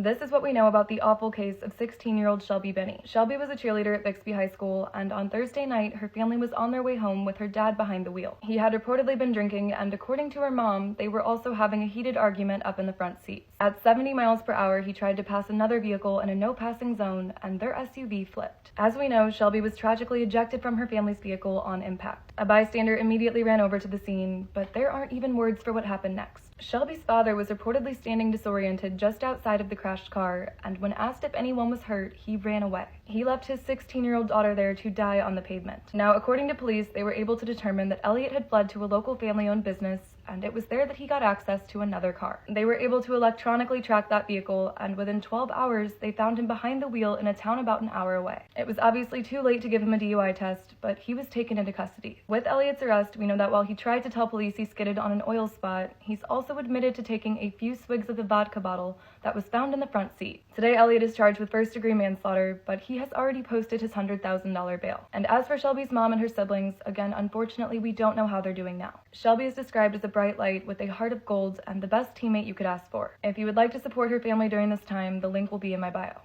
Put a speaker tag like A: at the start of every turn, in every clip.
A: This is what we know about the awful case of 16-year-old Shelby Binney. Shelby was a cheerleader at Bixby High School, and on Thursday night, her family was on their way home with her dad behind the wheel. He had reportedly been drinking, and according to her mom, they were also having a heated argument up in the front seats. At 70 miles per hour, he tried to pass another vehicle in a no-passing zone, and their SUV flipped. As we know, Shelby was tragically ejected from her family's vehicle on impact. A bystander immediately ran over to the scene, but there aren't even words for what happened next. Shelby's father was reportedly standing disoriented just outside of the crashed car, and when asked if anyone was hurt, he ran away. He left his 16-year-old daughter there to die on the pavement. Now, according to police, they were able to determine that Elliot had fled to a local family-owned business, and it was there that he got access to another car. They were able to electronically track that vehicle, and within 12 hours, they found him behind the wheel in a town about an hour away. It was obviously too late to give him a DUI test, but he was taken into custody. With Elliot's arrest, we know that while he tried to tell police he skidded on an oil spot, he's also admitted to taking a few swigs of the vodka bottle that was found in the front seat. Today, Elliot is charged with first-degree manslaughter, but he has already posted his $100,000 bail. And as for Shelby's mom and her siblings, again, unfortunately, we don't know how they're doing now. Shelby is described as a bright light with a heart of gold and the best teammate you could ask for. If you would like to support her family during this time, the link will be in my bio.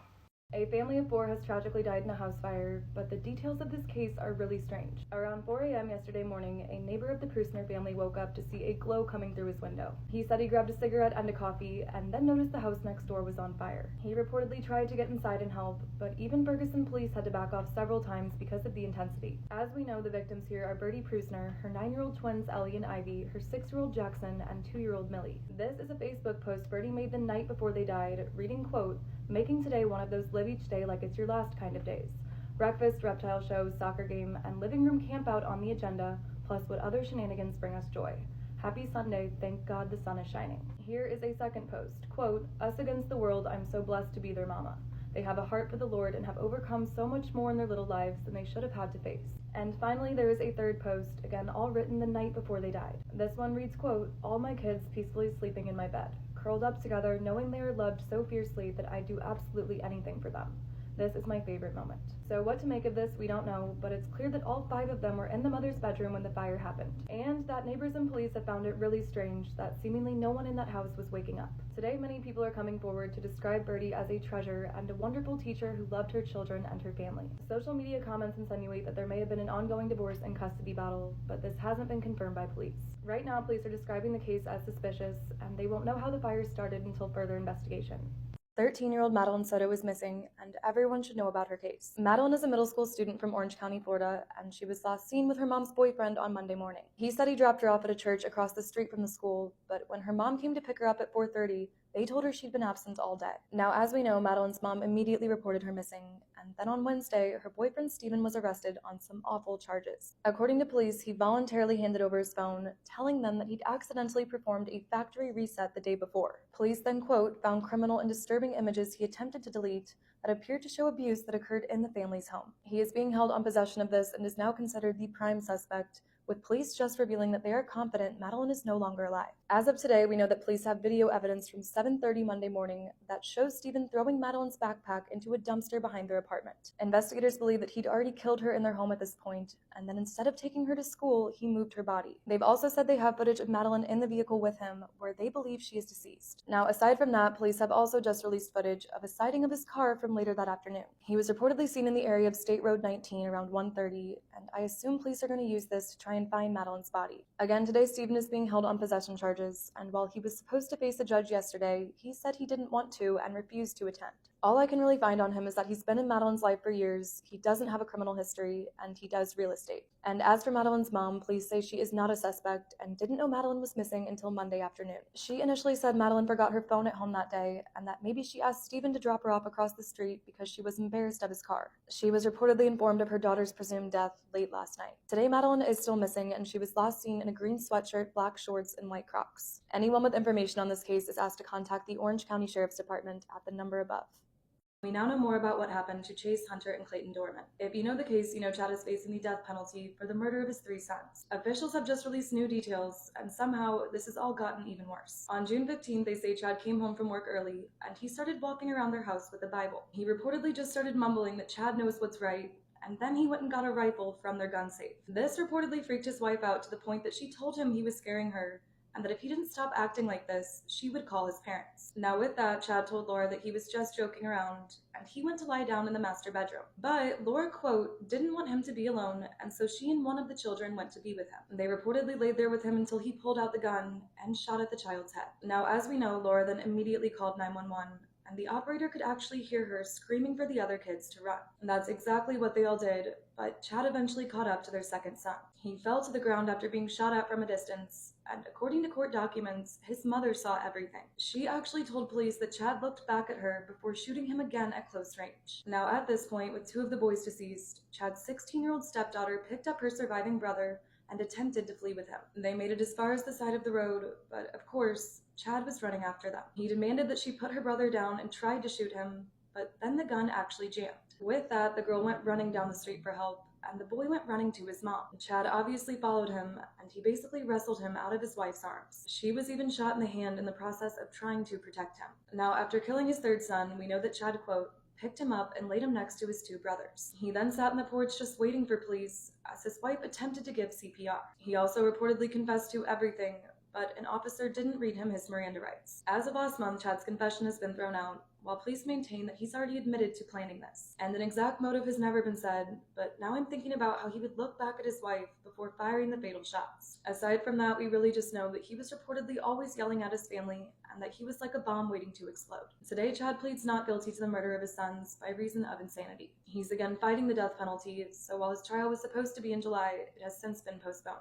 A: A family of 4 has tragically died in a house fire, but the details of this case are really strange. Around 4 a.m. yesterday morning, a neighbor of the Prusner family woke up to see a glow coming through his window. He said he grabbed a cigarette and a coffee, and then noticed the house next door was on fire. He reportedly tried to get inside and help, but even Ferguson police had to back off several times because of the intensity. As we know, the victims here are Birdie Prusner, her 9-year-old twins Ellie and Ivy, her 6-year-old Jackson, and 2-year-old Millie. This is a Facebook post Birdie made the night before they died, reading, quote, "Making today one of those live each day like it's your last kind of days. Breakfast, reptile show, soccer game, and living room camp out on the agenda, plus what other shenanigans bring us joy. Happy Sunday, thank God the sun is shining." Here is a second post, quote, "Us against the world, I'm so blessed to be their mama. They have a heart for the Lord and have overcome so much more in their little lives than they should have had to face." And finally, there is a third post, again all written the night before they died. This one reads, quote, "All my kids peacefully sleeping in my bed, curled up together, knowing they are loved so fiercely that I'd do absolutely anything for them. This is my favorite moment." So what to make of this, we don't know, but it's clear that all 5 of them were in the mother's bedroom when the fire happened. And that neighbors and police have found it really strange that seemingly no one in that house was waking up. Today, many people are coming forward to describe Birdie as a treasure and a wonderful teacher who loved her children and her family. Social media comments insinuate that there may have been an ongoing divorce and custody battle, but this hasn't been confirmed by police. Right now, police are describing the case as suspicious, and they won't know how the fire started until further investigation. 13-year-old Madeline Soto is missing, and everyone should know about her case. Madeline is a middle school student from Orange County, Florida, and she was last seen with her mom's boyfriend on Monday morning. He said he dropped her off at a church across the street from the school, but when her mom came to pick her up at 4:30, they told her she'd been absent all day. Now, as we know, Madeline's mom immediately reported her missing, and then on Wednesday, her boyfriend Steven was arrested on some awful charges. According to police, he voluntarily handed over his phone, telling them that he'd accidentally performed a factory reset the day before. Police then, quote, "found criminal and disturbing images he attempted to delete that appeared to show abuse that occurred in the family's home." He is being held on possession of this and is now considered the prime suspect, with police just revealing that they are confident Madeline is no longer alive. As of today, we know that police have video evidence from 7:30 Monday morning that shows Steven throwing Madeline's backpack into a dumpster behind their apartment. Investigators believe that he'd already killed her in their home at this point, and then instead of taking her to school, he moved her body. They've also said they have footage of Madeline in the vehicle with him, where they believe she is deceased. Now, aside from that, police have also just released footage of a sighting of his car from later that afternoon. He was reportedly seen in the area of State Road 19 around 1:30, and I assume police are going to use this to try and find Madeline's body. Again, today Steven is being held on possession charges, and while he was supposed to face a judge yesterday, he said he didn't want to and refused to attend. All I can really find on him is that he's been in Madeline's life for years, he doesn't have a criminal history, and he does real estate. And as for Madeline's mom, police say she is not a suspect and didn't know Madeline was missing until Monday afternoon. She initially said Madeline forgot her phone at home that day, and that maybe she asked Steven to drop her off across the street because she was embarrassed of his car. She was reportedly informed of her daughter's presumed death late last night. Today, Madeline is still missing, and she was last seen in a green sweatshirt, black shorts, and white Crocs. Anyone with information on this case is asked to contact the Orange County Sheriff's Department at the number above. We now know more about what happened to Chase Hunter and Clayton Dorman. If you know the case, you know Chad is facing the death penalty for the murder of his 3 sons. Officials have just released new details, and somehow this has all gotten even worse. On June 15th, they say Chad came home from work early, and he started walking around their house with a Bible. He reportedly just started mumbling that Chad knows what's right, and then he went and got a rifle from their gun safe. This reportedly freaked his wife out to the point that she told him he was scaring her, and that if he didn't stop acting like this, she would call his parents. Now with that, Chad told Laura that he was just joking around, and he went to lie down in the master bedroom. But Laura, quote, didn't want him to be alone, and so she and one of the children went to be with him. They reportedly laid there with him until he pulled out the gun and shot at the child's head. Now, as we know, Laura then immediately called 911, and the operator could actually hear her screaming for the other kids to run. And that's exactly what they all did, but Chad eventually caught up to their second son. He fell to the ground after being shot at from a distance, and according to court documents, his mother saw everything. She actually told police that Chad looked back at her before shooting him again at close range. Now at this point, with two of the boys deceased, Chad's 16-year-old stepdaughter picked up her surviving brother and attempted to flee with him. They made it as far as the side of the road, but of course, Chad was running after them. He demanded that she put her brother down and tried to shoot him, but then the gun actually jammed. With that, the girl went running down the street for help, and the boy went running to his mom. Chad obviously followed him, and he basically wrestled him out of his wife's arms. She was even shot in the hand in the process of trying to protect him. Now, after killing his third son, we know that Chad, quote, picked him up and laid him next to his two brothers. He then sat on the porch just waiting for police as his wife attempted to give CPR. He also reportedly confessed to everything, but an officer didn't read him his Miranda rights. As of last month, Chad's confession has been thrown out, while police maintain that he's already admitted to planning this. And an exact motive has never been said, but now I'm thinking about how he would look back at his wife before firing the fatal shots. Aside from that, we really just know that he was reportedly always yelling at his family, and that he was like a bomb waiting to explode. Today, Chad pleads not guilty to the murder of his sons by reason of insanity. He's again fighting the death penalty, so while his trial was supposed to be in July, it has since been postponed.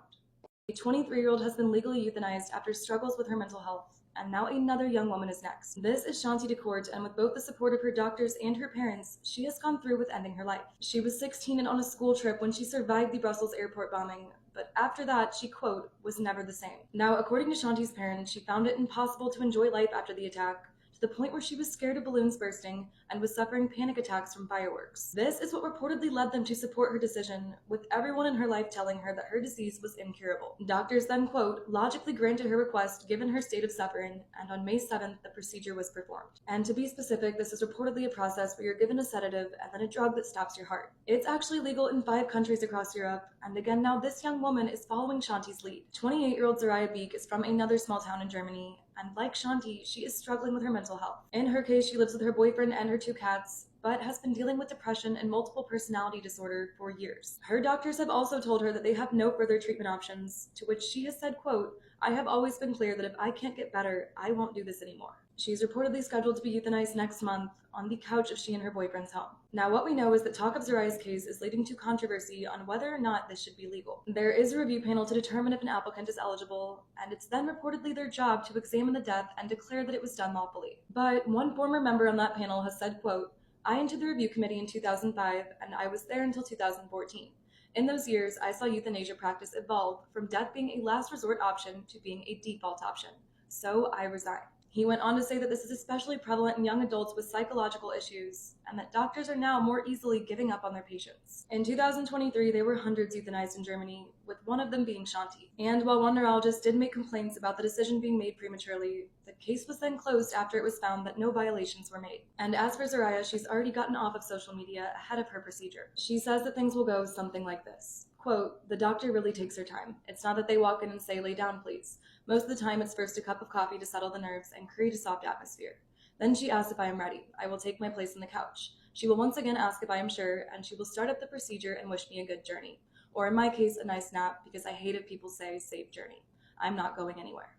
A: A 23-year-old has been legally euthanized after struggles with her mental health, and now another young woman is next. This is Shanti DeCourt, and with both the support of her doctors and her parents, she has gone through with ending her life. She was 16 and on a school trip when she survived the Brussels airport bombing, but after that, she, quote, was never the same. Now, according to Shanti's parents, she found it impossible to enjoy life after the attack, to the point where she was scared of balloons bursting and was suffering panic attacks from fireworks. This is what reportedly led them to support her decision, with everyone in her life telling her that her disease was incurable. Doctors then, quote, logically granted her request given her state of suffering, and on May 7th, the procedure was performed. And to be specific, this is reportedly a process where you're given a sedative and then a drug that stops your heart. It's actually legal in 5 countries across Europe, and again, now this young woman is following Shanti's lead. 28-year-old Zaraya Beek is from another small town in Germany, and like Shanti, she is struggling with her mental health. In her case, she lives with her boyfriend and her 2 cats, but has been dealing with depression and multiple personality disorder for years. Her doctors have also told her that they have no further treatment options, to which she has said, quote, I have always been clear that if I can't get better, I won't do this anymore. She's reportedly scheduled to be euthanized next month on the couch of she and her boyfriend's home. Now, what we know is that talk of Zaraya's case is leading to controversy on whether or not this should be legal. There is a review panel to determine if an applicant is eligible, and it's then reportedly their job to examine the death and declare that it was done lawfully. But one former member on that panel has said, quote, I entered the review committee in 2005, and I was there until 2014. In those years, I saw euthanasia practice evolve from death being a last resort option to being a default option. So I resigned. He went on to say that this is especially prevalent in young adults with psychological issues, and that doctors are now more easily giving up on their patients. In 2023, there were hundreds euthanized in Germany, with one of them being Shanti. And while one neurologist did make complaints about the decision being made prematurely, the case was then closed after it was found that no violations were made. And as for Zaraya, she's already gotten off of social media ahead of her procedure. She says that things will go something like this. Quote, the doctor really takes her time. It's not that they walk in and say, lay down, please. Most of the time, it's first a cup of coffee to settle the nerves and create a soft atmosphere. Then she asks if I am ready. I will take my place on the couch. She will once again ask if I am sure, and she will start up the procedure and wish me a good journey. Or in my case, a nice nap, because I hate if people say, safe journey. I'm not going anywhere.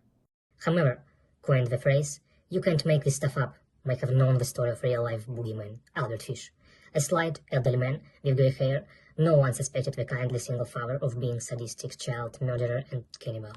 B: Hammer coined the phrase, you can't make this stuff up, might have known the story of real-life boogeyman, Albert Fish. A slight, elderly man with grey hair, no one suspected the kindly single father of being sadistic child murderer and cannibal.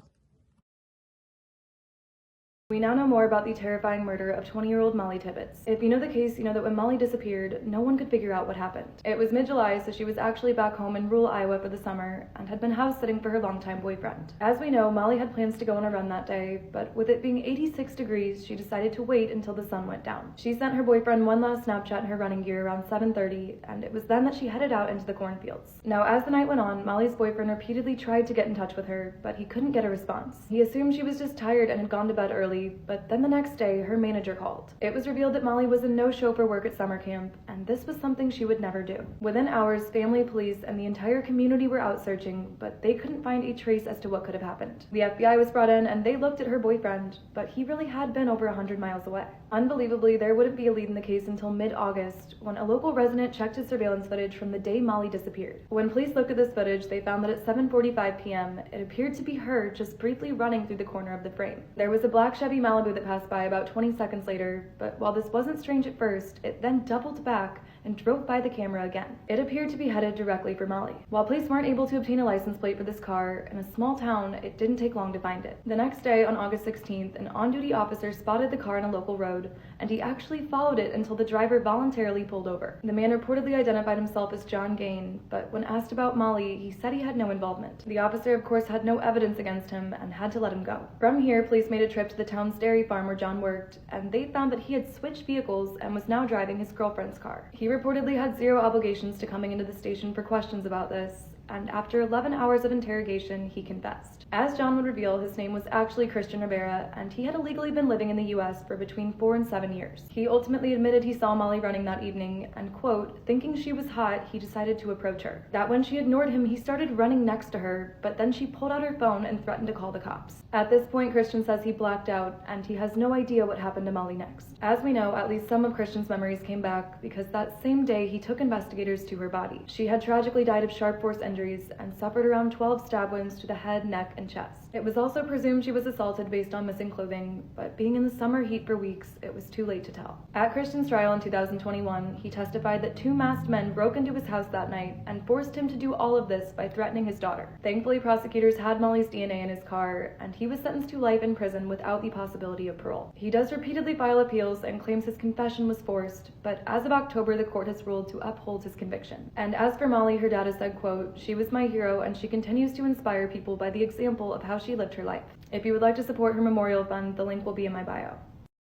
A: We now know more about the terrifying murder of 20-year-old Molly Tibbetts. If you know the case, you know that when Molly disappeared, no one could figure out what happened. It was mid-July, so she was actually back home in rural Iowa for the summer and had been house-sitting for her longtime boyfriend. As we know, Molly had plans to go on a run that day, but with it being 86 degrees, she decided to wait until the sun went down. She sent her boyfriend one last Snapchat in her running gear around 7:30, and it was then that she headed out into the cornfields. Now, as the night went on, Molly's boyfriend repeatedly tried to get in touch with her, but he couldn't get a response. He assumed she was just tired and had gone to bed early early, but then the next day, her manager called. It was revealed that Molly was a no-show for work at summer camp, and this was something she would never do. Within hours, family, police, and the entire community were out searching, but they couldn't find a trace as to what could have happened. The FBI was brought in, and they looked at her boyfriend, but he really had been over 100 miles away. Unbelievably, there wouldn't be a lead in the case until mid-August, when a local resident checked his surveillance footage from the day Molly disappeared. When police looked at this footage, they found that at 7:45 p.m., it appeared to be her just briefly running through the corner of the frame. There was a black Chevy Malibu that passed by about 20 seconds later, but while this wasn't strange at first, it then doubled back and drove by the camera again. It appeared to be headed directly for Molly. While police weren't able to obtain a license plate for this car, in a small town, it didn't take long to find it. The next day, on August 16th, an on-duty officer spotted the car on a local road, and he actually followed it until the driver voluntarily pulled over. The man reportedly identified himself as John Gain, but when asked about Molly, he said he had no involvement. The officer, of course, had no evidence against him and had to let him go. From here, police made a trip to the town's dairy farm where John worked, and they found that he had switched vehicles and was now driving his girlfriend's car. He reportedly had zero obligations to coming into the station for questions about this, and after 11 hours of interrogation, he confessed. As John would reveal, his name was actually Christian Rivera, and he had illegally been living in the U.S. for between 4 and 7 years. He ultimately admitted he saw Molly running that evening, and, quote, thinking she was hot, he decided to approach her. That when she ignored him, he started running next to her, but then she pulled out her phone and threatened to call the cops. At this point, Christian says he blacked out, and he has no idea what happened to Molly next. As we know, at least some of Christian's memories came back, because that same day he took investigators to her body. She had tragically died of sharp force injuries, and suffered around 12 stab wounds to the head, neck, and chest. It was also presumed she was assaulted based on missing clothing, but being in the summer heat for weeks, it was too late to tell. At Christian's trial in 2021, he testified that 2 masked men broke into his house that night and forced him to do all of this by threatening his daughter. Thankfully, prosecutors had Molly's DNA in his car, and he was sentenced to life in prison without the possibility of parole. He does repeatedly file appeals and claims his confession was forced, but as of October, the court has ruled to uphold his conviction. And as for Molly, her dad has said, quote, she was my hero, and she continues to inspire people by the example of how she lived her life. If you would like to support her memorial fund, the link will be in my bio.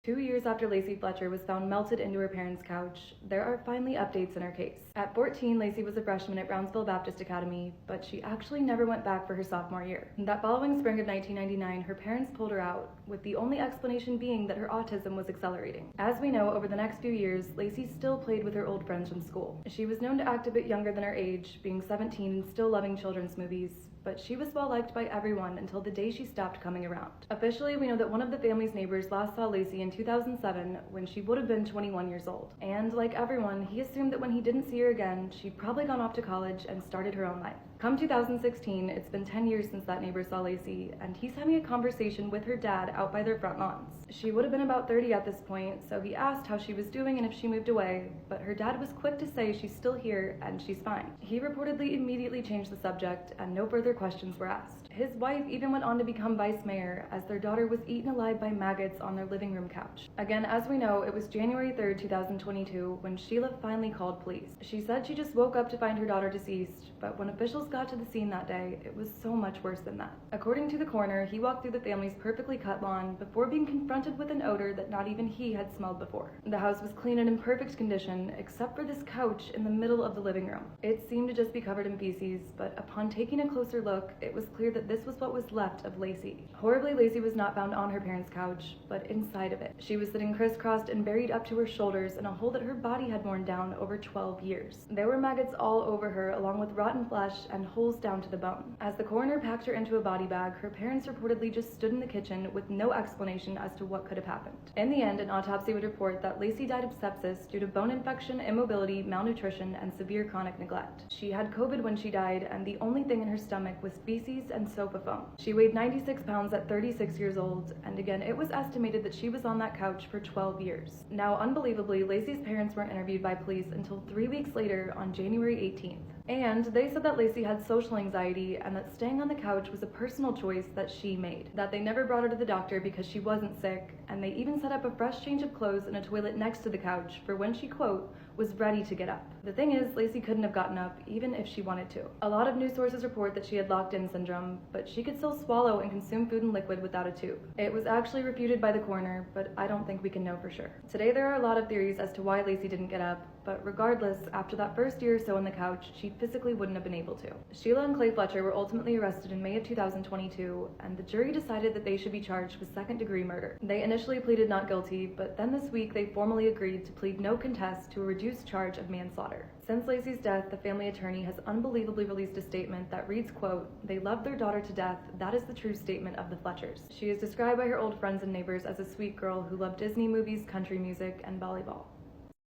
A: 2 years after Lacey Fletcher was found melted into her parents' couch, there are finally updates in her case. At 14, Lacey was a freshman at Brownsville Baptist Academy, but she actually never went back for her sophomore year. That following spring of 1999, her parents pulled her out, with the only explanation being that her autism was accelerating. As we know, over the next few years, Lacey still played with her old friends from school. She was known to act a bit younger than her age, being 17 and still loving children's movies, but she was well liked by everyone until the day she stopped coming around. Officially, we know that one of the family's neighbors last saw Lacey in 2007 when she would have been 21 years old. And like everyone, he assumed that when he didn't see her again, she'd probably gone off to college and started her own life. Come 2016, it's been 10 years since that neighbor saw Lacey, and he's having a conversation with her dad out by their front lawns. She would have been about 30 at this point, so he asked how she was doing and if she moved away, but her dad was quick to say she's still here and she's fine. He reportedly immediately changed the subject, and no further questions were asked. His wife even went on to become vice mayor, as their daughter was eaten alive by maggots on their living room couch. Again, as we know, it was January 3rd, 2022, when Sheila finally called police. She said she just woke up to find her daughter deceased, but when officials got to the scene that day, it was so much worse than that. According to the coroner, he walked through the family's perfectly cut lawn before being confronted with an odor that not even he had smelled before. The house was clean and in perfect condition, except for this couch in the middle of the living room. It seemed to just be covered in feces, but upon taking a closer look, it was clear that this was what was left of Lacey. Horribly, Lacey was not found on her parents' couch, but inside of it. She was sitting crisscrossed and buried up to her shoulders in a hole that her body had worn down over 12 years. There were maggots all over her, along with rotten flesh and holes down to the bone. As the coroner packed her into a body bag, her parents reportedly just stood in the kitchen with no explanation as to what could have happened. In the end, an autopsy would report that Lacey died of sepsis due to bone infection, immobility, malnutrition, and severe chronic neglect. She had COVID when she died, and the only thing in her stomach was feces and sofa foam. She weighed 96 pounds at 36 years old, and again, it was estimated that she was on that couch for 12 years. Now, unbelievably, Lacey's parents weren't interviewed by police until 3 weeks later on January 18th. And they said that Lacey had social anxiety and that staying on the couch was a personal choice that she made. That they never brought her to the doctor because she wasn't sick, and they even set up a fresh change of clothes in a toilet next to the couch for when she, quote, was ready to get up. The thing is, Lacey couldn't have gotten up even if she wanted to. A lot of news sources report that she had locked-in syndrome, but she could still swallow and consume food and liquid without a tube. It was actually refuted by the coroner, but I don't think we can know for sure. Today there are a lot of theories as to why Lacey didn't get up, but regardless, after that first year or so on the couch, she physically wouldn't have been able to. Sheila and Clay Fletcher were ultimately arrested in May of 2022, and the jury decided that they should be charged with second-degree murder. They initially pleaded not guilty, but then this week they formally agreed to plead no contest to a reduced charge of manslaughter. Since Lacey's death, the family attorney has unbelievably released a statement that reads, quote, "They loved their daughter to death. That is the true statement of the Fletchers." She is described by her old friends and neighbors as a sweet girl who loved Disney movies, country music, and volleyball.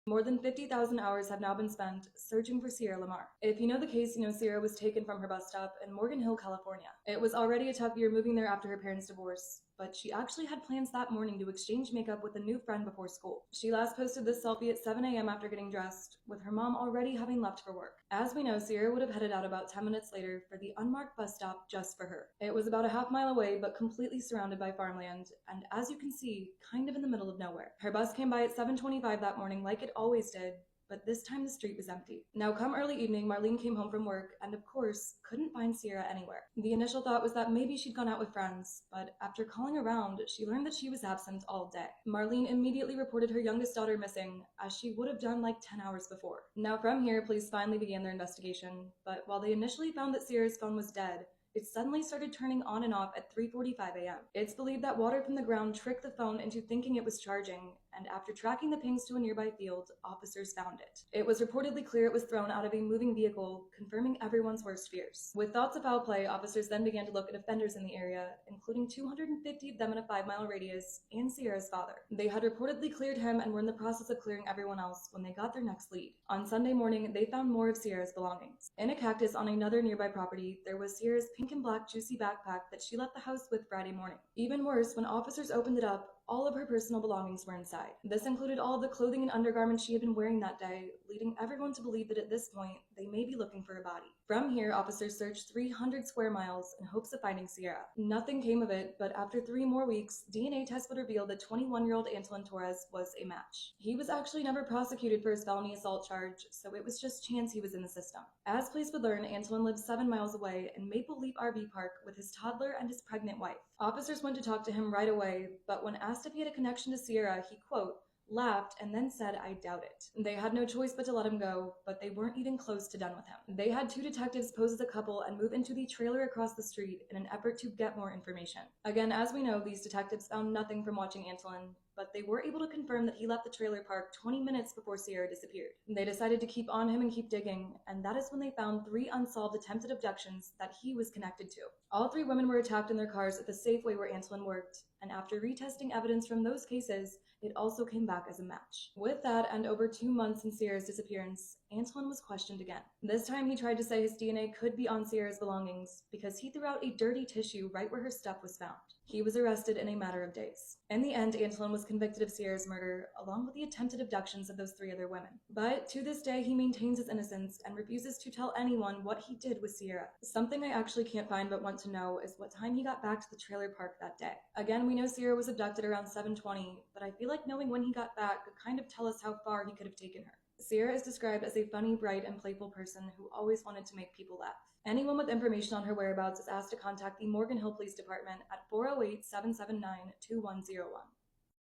A: More than 50,000 hours have now been spent searching for Sierra Lamar. If you know the case, you know Sierra was taken from her bus stop in Morgan Hill, California. It was already a tough year moving there after her parents' divorce, but she actually had plans that morning to exchange makeup with a new friend before school. She last posted this selfie at 7 a.m. after getting dressed, with her mom already having left for work. As we know, Sierra would have headed out about 10 minutes later for the unmarked bus stop just for her. It was about a half-mile away, but completely surrounded by farmland, and as you can see, kind of in the middle of nowhere. Her bus came by at 7:25 that morning like it always did, but this time the street was empty. Now, come early evening, Marlene came home from work and, of course, couldn't find Sierra anywhere. The initial thought was that maybe she'd gone out with friends, but after calling around, she learned that she was absent all day. Marlene immediately reported her youngest daughter missing, as she would have done like 10 hours before. Now, from here, police finally began their investigation, but while they initially found that Sierra's phone was dead, it suddenly started turning on and off at 3:45 a.m. It's believed that water from the ground tricked the phone into thinking it was charging, and after tracking the pings to a nearby field, officers found it. It was reportedly clear it was thrown out of a moving vehicle, confirming everyone's worst fears. With thoughts of foul play, officers then began to look at offenders in the area, including 250 of them in a 5-mile radius, and Sierra's father. They had reportedly cleared him and were in the process of clearing everyone else when they got their next lead. On Sunday morning, they found more of Sierra's belongings. In a cactus on another nearby property, there was Sierra's pink and black juicy backpack that she left the house with Friday morning. Even worse, when officers opened it up, all of her personal belongings were inside. This included all of the clothing and undergarments she had been wearing that day, leading everyone to believe that at this point, they may be looking for a body. From here, officers searched 300 square miles in hopes of finding Sierra. Nothing came of it, but after 3 more weeks, DNA tests would reveal that 21-year-old Antolin Torres was a match. He was actually never prosecuted for his felony assault charge, so it was just chance he was in the system. As police would learn, Antolin lived 7 miles away in Maple Leaf RV Park with his toddler and his pregnant wife. Officers went to talk to him right away, but when asked if he had a connection to Sierra, he, quote, laughed and then said, "I doubt it." They had no choice but to let him go, but they weren't even close to done with him. They had 2 detectives pose as a couple and move into the trailer across the street in an effort to get more information. Again, as we know, these detectives found nothing from watching Antolin, but they were able to confirm that he left the trailer park 20 minutes before Sierra disappeared. They decided to keep on him and keep digging, and that is when they found 3 unsolved attempted abductions that he was connected to. All 3 women were attacked in their cars at the Safeway where Antolin worked, and after retesting evidence from those cases, it also came back as a match. With that, and over 2 months since Sierra's disappearance, Antolin was questioned again. This time he tried to say his DNA could be on Sierra's belongings because he threw out a dirty tissue right where her stuff was found. He was arrested in a matter of days. In the end, Antolin was convicted of Sierra's murder, along with the attempted abductions of those 3 other women. But to this day, he maintains his innocence and refuses to tell anyone what he did with Sierra. Something I actually can't find but want to know is what time he got back to the trailer park that day. Again, we know Sierra was abducted around 7:20, but I feel like knowing when he got back could kind of tell us how far he could have taken her. Sierra is described as a funny, bright, and playful person who always wanted to make people laugh. Anyone with information on her whereabouts is asked to contact the Morgan Hill Police Department at 408-779-2101.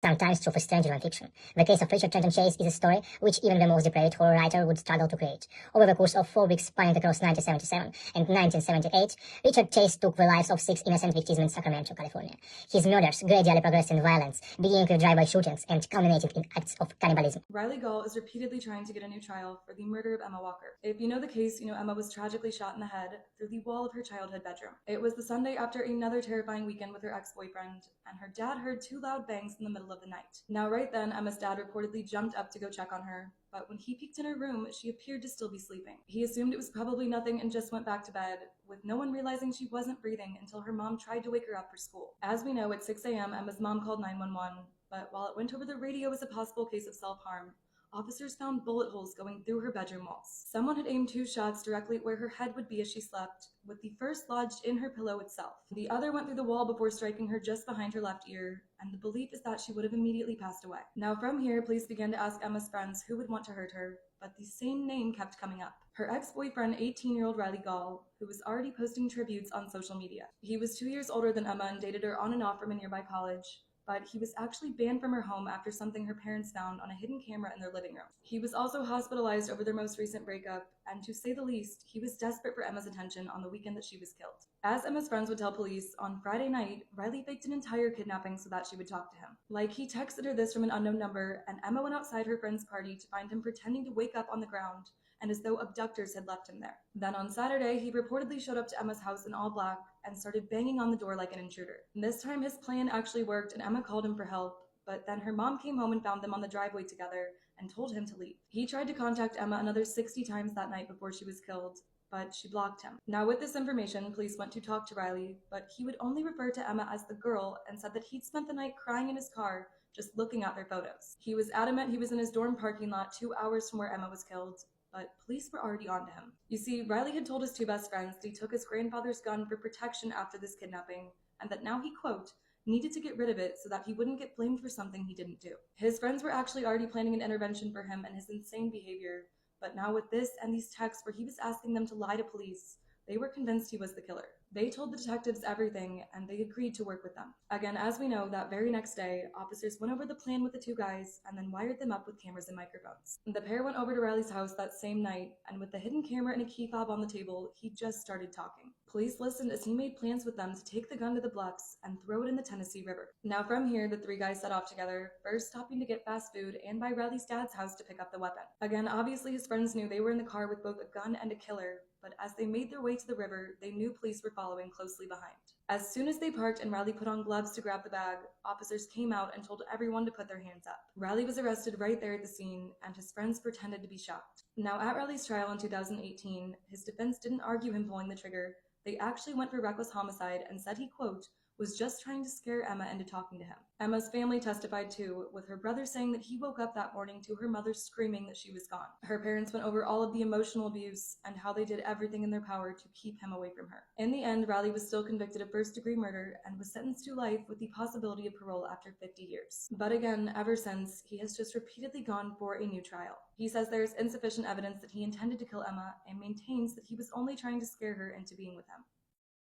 B: Sometimes true for stranger than fiction. The case of Richard Trenton Chase is a story which even the most depraved horror writer would struggle to create. Over the course of 4 weeks spanning across 1977 and 1978, Richard Chase took the lives of 6 innocent victims in Sacramento, California. His murders gradually progressed in violence, beginning with drive-by shootings and culminating in acts of cannibalism. Riley Gall is repeatedly trying to get a new trial for the murder of Emma Walker. If you know the case, you know Emma was tragically shot in the head through the wall of her childhood bedroom. It was the Sunday after another terrifying weekend with her ex-boyfriend, and her dad heard 2 loud bangs in the middle of the night. Now, right then, Emma's dad reportedly jumped up to go check on her, but when he peeked in her room, she appeared to still be sleeping. He assumed it was probably nothing and just went back to bed, with no one realizing she wasn't breathing until her mom tried to wake her up for school. As we know, at 6 a.m., Emma's mom called 911, but while it went over the radio as a possible case of self-harm,
A: officers found bullet holes going through her bedroom walls. Someone had aimed 2 shots directly where her head would be as she slept, with the first lodged in her pillow itself. The other went through the wall before striking her just behind her left ear, and the belief is that she would have immediately passed away. Now from here, police began to ask Emma's friends who would want to hurt her, but the same name kept coming up. Her ex-boyfriend, 18-year-old Riley Gall, who was already posting tributes on social media. He was 2 years older than Emma and dated her on and off from a nearby college, but he was actually banned from her home after something her parents found on a hidden camera in their living room. He was also hospitalized over their most recent breakup, and to say the least, he was desperate for Emma's attention on the weekend that she was killed. As Emma's friends would tell police, on Friday night, Riley faked an entire kidnapping so that she would talk to him. Like, he texted her this from an unknown number, and Emma went outside her friend's party to find him pretending to wake up on the ground, and as though abductors had left him there. Then on Saturday, he reportedly showed up to Emma's house in all black and started banging on the door like an intruder. This time his plan actually worked and Emma called him for help, but then her mom came home and found them on the driveway together and told him to leave. He tried to contact Emma another 60 times that night before she was killed, but she blocked him. Now with this information, police went to talk to Riley, but he would only refer to Emma as the girl and said that he'd spent the night crying in his car just looking at their photos. He was adamant he was in his dorm parking lot 2 hours from where Emma was killed, but police were already onto him. You see, Riley had told his 2 best friends that he took his grandfather's gun for protection after this kidnapping, and that now he, quote, needed to get rid of it so that he wouldn't get blamed for something he didn't do. His friends were actually already planning an intervention for him and his insane behavior, but now with this and these texts where he was asking them to lie to police, they were convinced he was the killer. They told the detectives everything, and they agreed to work with them. Again, as we know, that very next day, officers went over the plan with the 2 guys and then wired them up with cameras and microphones. The pair went over to Riley's house that same night, and with the hidden camera and a key fob on the table, he just started talking. Police listened as he made plans with them to take the gun to the bluffs and throw it in the Tennessee River. Now from here, the 3 guys set off together, first stopping to get fast food and by Riley's dad's house to pick up the weapon. Again, obviously his friends knew they were in the car with both a gun and a killer, but as they made their way to the river, they knew police were following closely behind. As soon as they parked and Riley put on gloves to grab the bag, officers came out and told everyone to put their hands up. Riley was arrested right there at the scene, and his friends pretended to be shocked. Now at Riley's trial in 2018, his defense didn't argue him pulling the trigger. They actually went for reckless homicide and said he, quote, was just trying to scare Emma into talking to him. Emma's family testified too, with her brother saying that he woke up that morning to her mother screaming that she was gone. Her parents went over all of the emotional abuse and how they did everything in their power to keep him away from her. In the end, Riley was still convicted of first-degree murder and was sentenced to life with the possibility of parole after 50 years. But again, ever since, he has just repeatedly gone for a new trial. He says there is insufficient evidence that he intended to kill Emma and maintains that he was only trying to scare her into being with him.